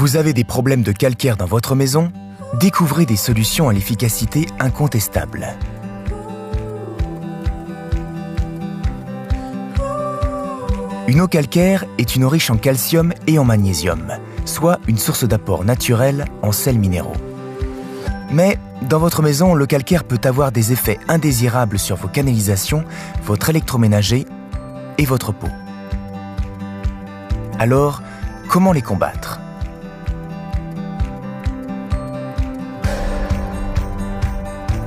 Vous avez des problèmes de calcaire dans votre maison? Découvrez des solutions à l'efficacité incontestable. Une eau calcaire est une eau riche en calcium et en magnésium, soit une source d'apport naturel en sels minéraux. Mais dans votre maison, le calcaire peut avoir des effets indésirables sur vos canalisations, votre électroménager et votre peau. Alors, comment les combattre?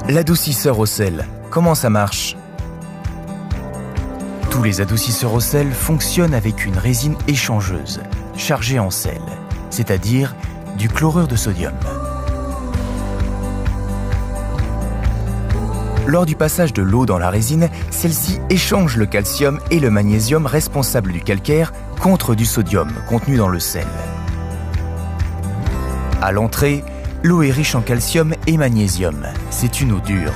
L'adoucisseur au sel, comment ça marche? Tous les adoucisseurs au sel fonctionnent avec une résine échangeuse, chargée en sel, c'est-à-dire du chlorure de sodium. Lors du passage de l'eau dans la résine, celle-ci échange le calcium et le magnésium responsables du calcaire contre du sodium contenu dans le sel. À l'entrée, l'eau est riche en calcium et magnésium, c'est une eau dure.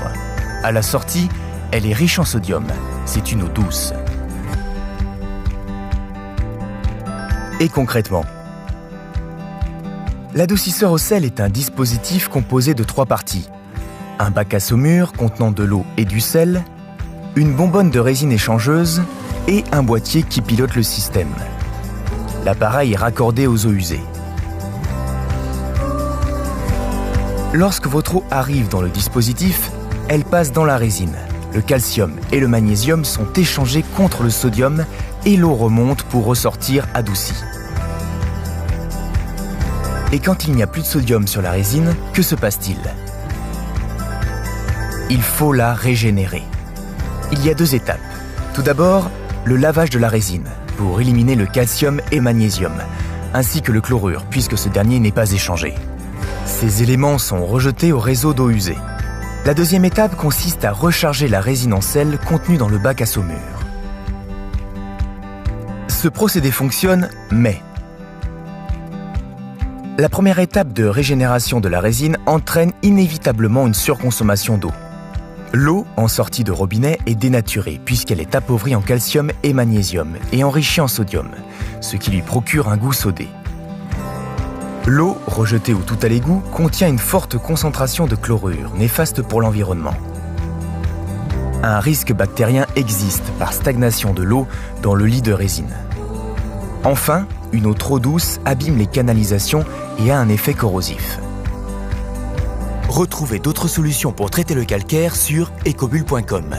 À la sortie, elle est riche en sodium, c'est une eau douce. Et concrètement, l'adoucisseur au sel est un dispositif composé de 3 parties. Un bac à saumure contenant de l'eau et du sel, une bonbonne de résine échangeuse et un boîtier qui pilote le système. L'appareil est raccordé aux eaux usées. Lorsque votre eau arrive dans le dispositif, elle passe dans la résine. Le calcium et le magnésium sont échangés contre le sodium et l'eau remonte pour ressortir adoucie. Et quand il n'y a plus de sodium sur la résine, que se passe-t-il? Il faut la régénérer. Il y a 2 étapes. Tout d'abord, le lavage de la résine pour éliminer le calcium et magnésium, ainsi que le chlorure, puisque ce dernier n'est pas échangé. Ces éléments sont rejetés au réseau d'eau usée. La 2e étape consiste à recharger la résine en sel contenue dans le bac à saumure. Ce procédé fonctionne, mais la première étape de régénération de la résine entraîne inévitablement une surconsommation d'eau. L'eau en sortie de robinet est dénaturée puisqu'elle est appauvrie en calcium et magnésium et enrichie en sodium, ce qui lui procure un goût sodé. L'eau, rejetée au tout à l'égout, contient une forte concentration de chlorure, néfaste pour l'environnement. Un risque bactérien existe par stagnation de l'eau dans le lit de résine. Enfin, une eau trop douce abîme les canalisations et a un effet corrosif. Retrouvez d'autres solutions pour traiter le calcaire sur ecobull.com.